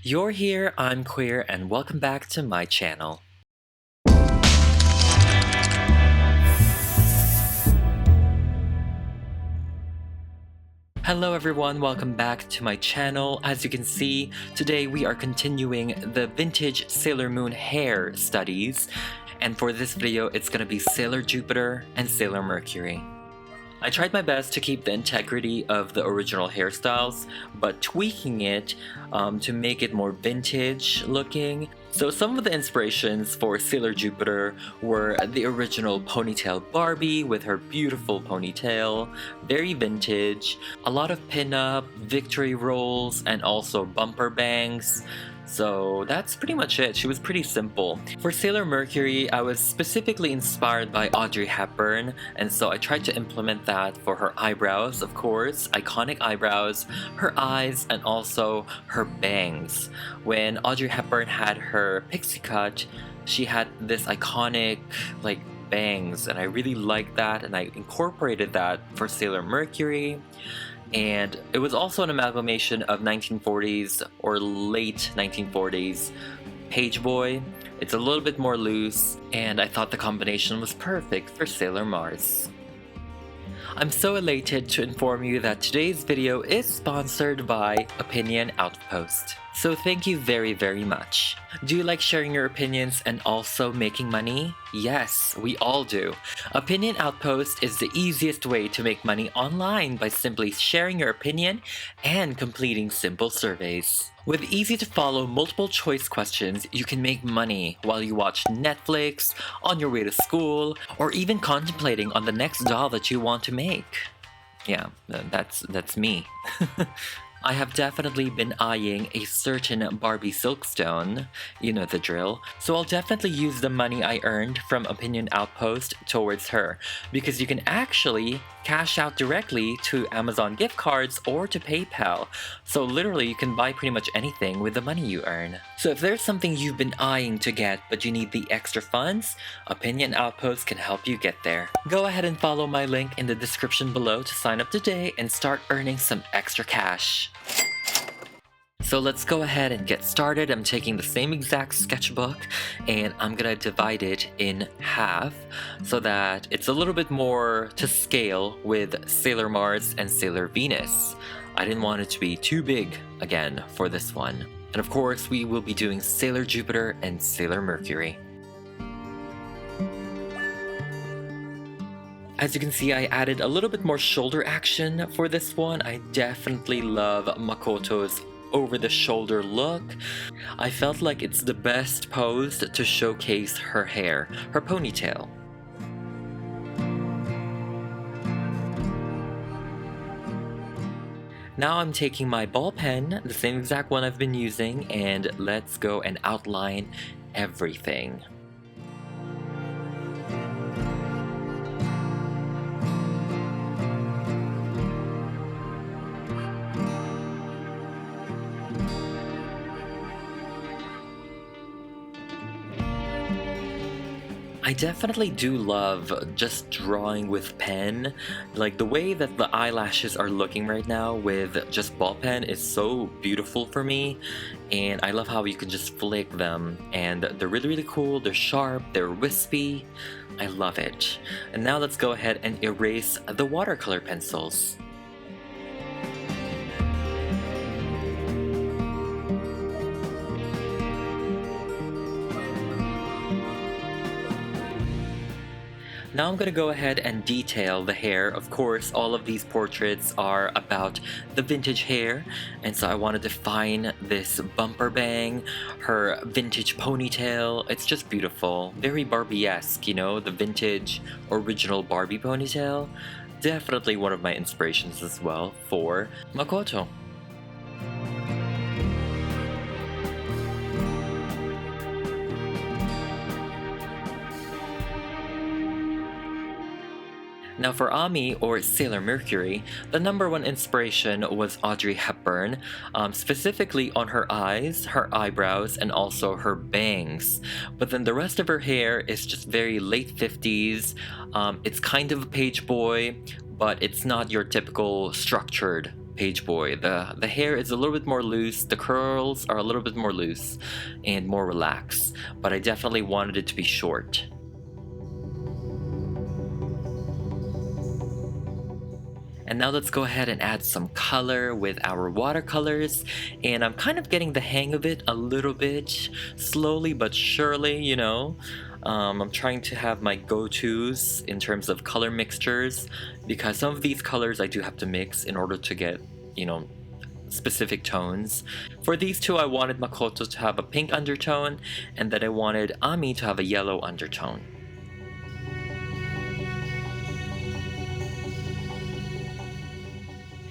You're here, I'm queer, and welcome back to my channel. Hello everyone, welcome back to my channel. As you can see, today we are continuing the vintage Sailor Moon hair studies, and for this video it's gonna be Sailor Jupiter and Sailor Mercury. I tried my best to keep the integrity of the original hairstyles, but tweaking it to make it more vintage looking. So some of the inspirations for Sailor Jupiter were the original ponytail Barbie with her beautiful ponytail, very vintage, a lot of pin-up, victory rolls, and also bumper bangs. So that's pretty much it. She was pretty simple. For Sailor Mercury, I was specifically inspired by Audrey Hepburn, and so I tried to implement that for her eyebrows, of course, iconic eyebrows, her eyes, and also her bangs. When Audrey Hepburn had her pixie cut, she had this iconic, bangs, and I really liked that, and I incorporated that for Sailor Mercury. And it was also an amalgamation of 1940s or late 1940s page boy. It's a little bit more loose, and I thought the combination was perfect for Sailor Mars. I'm so elated to inform you that today's video is sponsored by Opinion Outpost. So thank you very, very much. Do you like sharing your opinions and also making money? Yes, we all do. Opinion Outpost is the easiest way to make money online by simply sharing your opinion and completing simple surveys. With easy to follow multiple choice questions, you can make money while you watch Netflix, on your way to school, or even contemplating on the next doll that you want to make. Yeah, that's me. I have definitely been eyeing a certain Barbie Silkstone, you know the drill, so I'll definitely use the money I earned from Opinion Outpost towards her, because you can actually cash out directly to Amazon gift cards or to PayPal, so literally you can buy pretty much anything with the money you earn. So if there's something you've been eyeing to get but you need the extra funds, Opinion Outpost can help you get there. Go ahead and follow my link in the description below to sign up today and start earning some extra cash. So let's go ahead and get started. I'm taking the same exact sketchbook and I'm gonna divide it in half so that it's a little bit more to scale with Sailor Mars and Sailor Venus. I didn't want it to be too big again for this one. And of course, we will be doing Sailor Jupiter and Sailor Mercury. As you can see, I added a little bit more shoulder action for this one. I definitely love Makoto's over-the-shoulder look. I felt like it's the best pose to showcase her hair, her ponytail. Now I'm taking my ball pen, the same exact one I've been using, and let's go and outline everything. I definitely do love just drawing with pen. Like the way that the eyelashes are looking right now with just ball pen is so beautiful for me, and I love how you can just flick them and they're really, really cool, they're sharp, they're wispy. I love it. And now let's go ahead and erase the watercolor pencils. Now I'm going to go ahead and detail the hair. Of course, all of these portraits are about the vintage hair, and so I want to define this bumper bang, her vintage ponytail. It's just beautiful. Very Barbie-esque, you know, the vintage original Barbie ponytail. Definitely one of my inspirations as well for Makoto. Now for Ami, or Sailor Mercury, the number one inspiration was Audrey Hepburn, specifically on her eyes, her eyebrows, and also her bangs. But then the rest of her hair is just very late 50s, it's kind of a page boy, but it's not your typical structured page boy. The hair is a little bit more loose, the curls are a little bit more loose and more relaxed, but I definitely wanted it to be short. And now let's go ahead and add some color with our watercolors, and I'm kind of getting the hang of it a little bit, slowly but surely, you know. I'm trying to have my go-tos in terms of color mixtures, because some of these colors I do have to mix in order to get, you know, specific tones. For these two, I wanted Makoto to have a pink undertone, and then I wanted Ami to have a yellow undertone.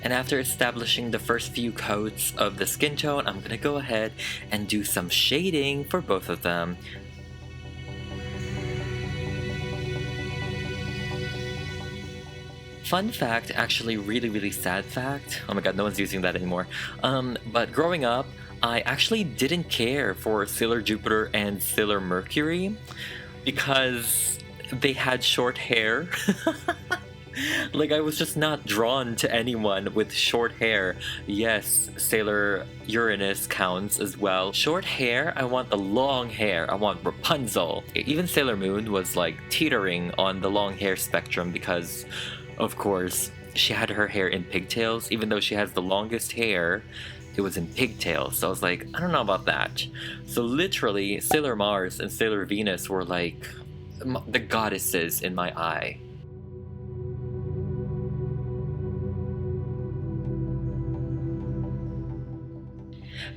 And after establishing the first few coats of the skin tone, I'm gonna go ahead and do some shading for both of them. Fun fact, actually really sad fact, oh my god, no one's using that anymore, but growing up, I actually didn't care for Sailor Jupiter and Sailor Mercury because they had short hair. Like, I was just not drawn to anyone with short hair. Yes, Sailor Uranus counts as well. Short hair, I want the long hair. I want Rapunzel. Even Sailor Moon was like teetering on the long hair spectrum because, of course, she had her hair in pigtails. Even though she has the longest hair, it was in pigtails. So I was like, I don't know about that. So literally, Sailor Mars and Sailor Venus were like the goddesses in my eye.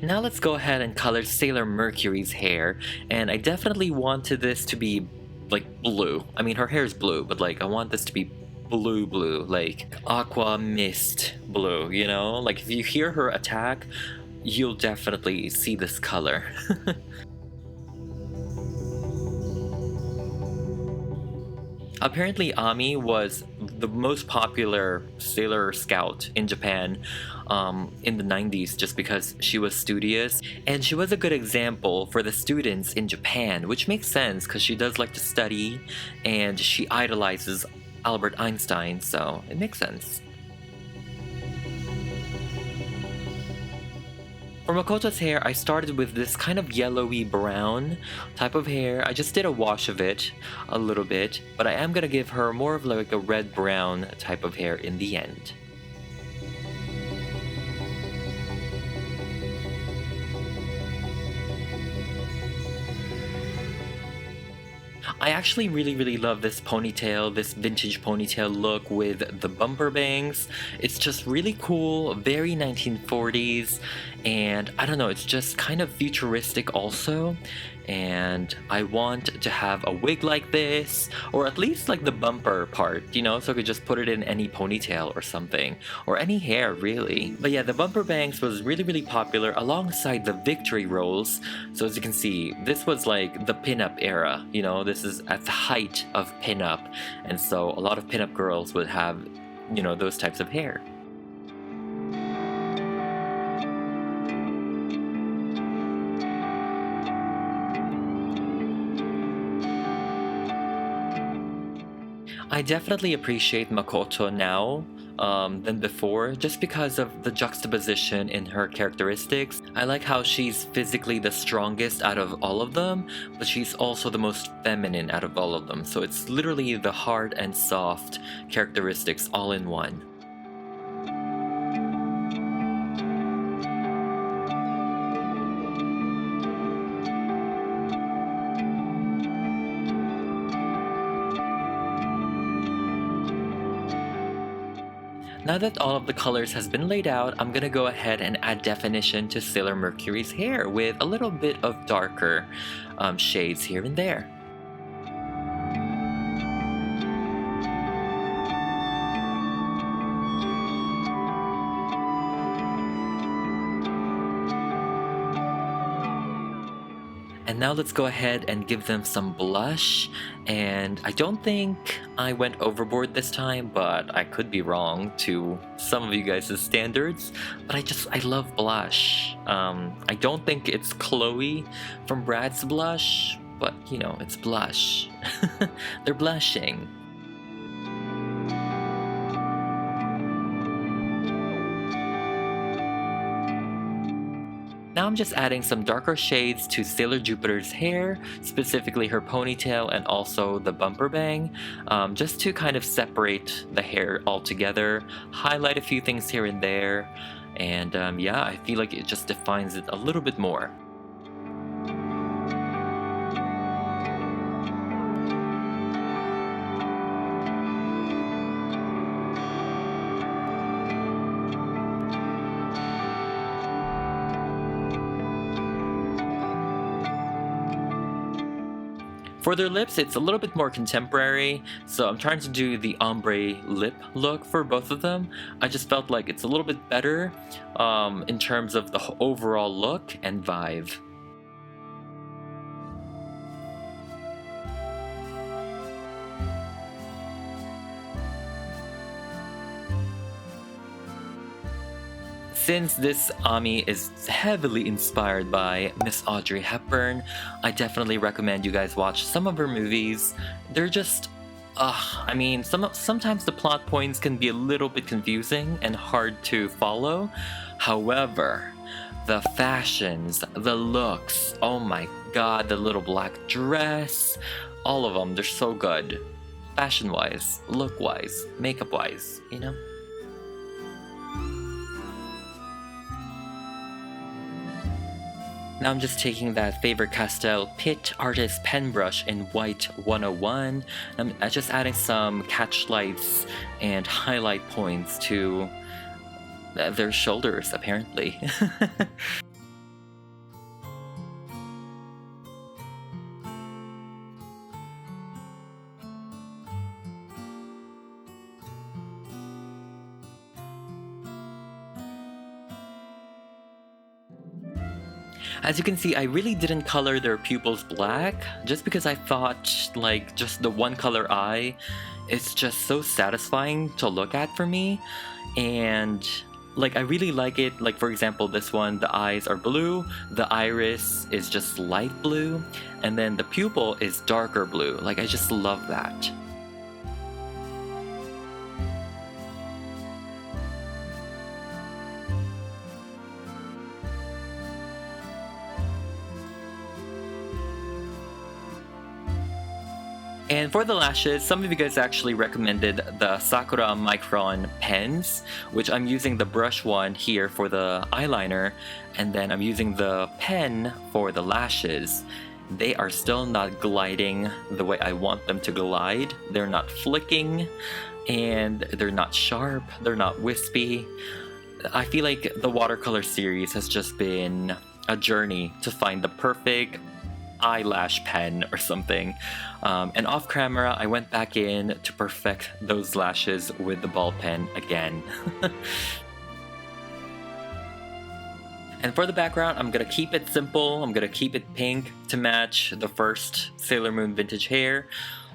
Now let's go ahead and color Sailor Mercury's hair, and I definitely wanted this to be like blue. I mean, her hair is blue, but like I want this to be blue, like aqua mist blue, you know? Like if you hear her attack, you'll definitely see this color. Apparently, Ami was the most popular Sailor Scout in Japan in the 90s just because she was studious, and she was a good example for the students in Japan, which makes sense because she does like to study and she idolizes Albert Einstein, so it makes sense. For Makoto's hair, I started with this kind of yellowy brown type of hair. I just did a wash of it a little bit, but I am gonna give her more of like a red-brown type of hair in the end. I actually really love this ponytail, this vintage ponytail look with the bumper bangs. It's just really cool, very 1940s, and I don't know, it's just kind of futuristic also. And I want to have a wig like this, or at least like the bumper part, you know, so I could just put it in any ponytail or something, or any hair really. But yeah, the bumper bangs was really popular alongside the victory rolls. So as you can see, this was like the pinup era, you know, this is at the height of pinup, and so a lot of pinup girls would have, you know, those types of hair. I definitely appreciate Makoto now than before, just because of the juxtaposition in her characteristics. I like how she's physically the strongest out of all of them, but she's also the most feminine out of all of them. So it's literally the hard and soft characteristics all in one. Now that all of the colors has been laid out, I'm gonna go ahead and add definition to Sailor Mercury's hair with a little bit of darker shades here and there. And now let's go ahead and give them some blush, and I don't think I went overboard this time, but I could be wrong to some of you guys' standards, but I love blush. I don't think it's Chloe from Brad's blush, but you know, it's blush. They're blushing. I'm just adding some darker shades to Sailor Jupiter's hair, specifically her ponytail and also the bumper bang, just to kind of separate the hair altogether, highlight a few things here and there, and yeah, I feel like it just defines it a little bit more. For their lips, it's a little bit more contemporary, so I'm trying to do the ombre lip look for both of them. I just felt like it's a little bit better in terms of the overall look and vibe. Since this Ami is heavily inspired by Miss Audrey Hepburn, I definitely recommend you guys watch some of her movies. They're just, I mean, sometimes the plot points can be a little bit confusing and hard to follow. However, the fashions, the looks, oh my god, the little black dress, all of them, they're so good. Fashion-wise, look-wise, makeup-wise, you know? Now I'm just taking that Faber-Castell Pitt Artist Pen Brush in White 101. I'm just adding some catch lights and highlight points to their shoulders, apparently. As you can see, I really didn't color their pupils black, just because I thought, like, just the one color eye is just so satisfying to look at for me, and like, I really like it. Like, for example, this one, the eyes are blue, the iris is just light blue, and then the pupil is darker blue. Like, I just love that. And for the lashes, some of you guys actually recommended the Sakura Micron pens, which I'm using the brush one here for the eyeliner, and then I'm using the pen for the lashes. They are still not gliding the way I want them to glide. They're not flicking, and they're not sharp, they're not wispy. I feel like the watercolor series has just been a journey to find the perfect eyelash pen or something, and off camera I went back in to perfect those lashes with the ball pen again. And for the background, I'm gonna keep it simple. I'm gonna keep it pink to match the first Sailor Moon vintage hair.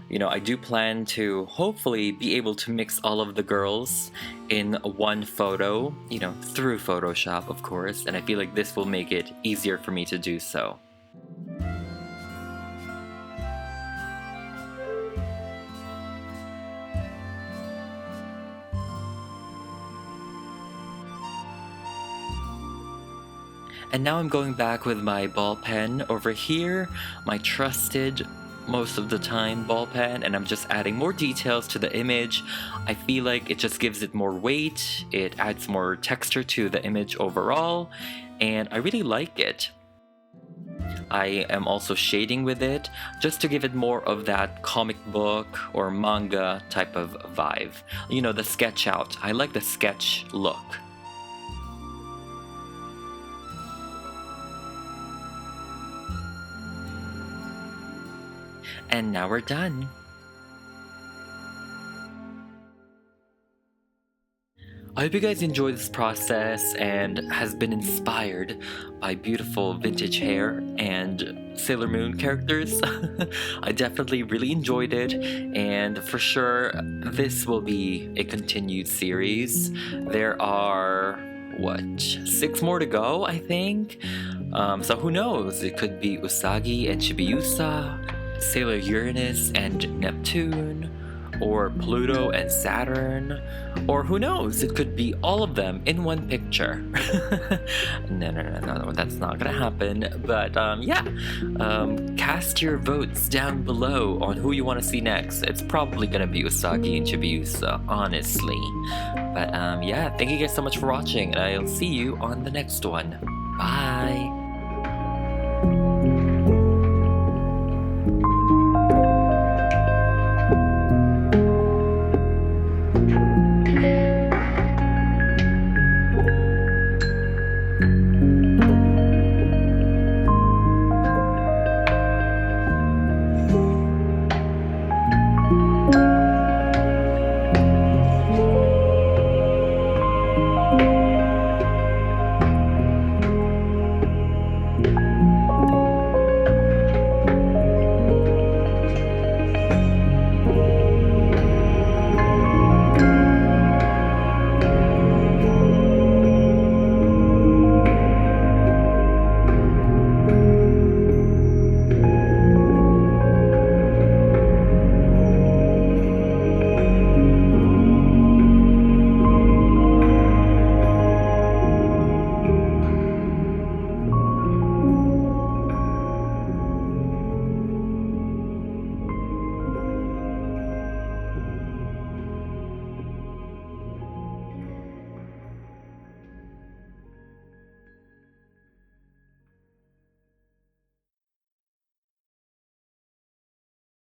You know, I do plan to hopefully be able to mix all of the girls in one photo, you know, through Photoshop, of course, and I feel like this will make it easier for me to do so. And now I'm going back with my ball pen over here, my trusted, most of the time, ball pen, and I'm just adding more details to the image. I feel like it just gives it more weight, it adds more texture to the image overall, and I really like it. I am also shading with it, just to give it more of that comic book or manga type of vibe. You know, the sketch out. I like the sketch look. And now we're done. I hope you guys enjoyed this process and has been inspired by beautiful vintage hair and Sailor Moon characters. I definitely really enjoyed it, and for sure this will be a continued series. There are, what, 6 more to go, I think? So who knows? It could be Usagi and Chibiusa, Sailor Uranus and Neptune, or Pluto and Saturn, or who knows, it could be all of them in one picture. No, that's not gonna happen. But yeah, cast your votes down below on who you want to see next. It's probably gonna be Usagi and Chibiusa, honestly. But yeah, thank you guys so much for watching, and I'll see you on the next one. Bye!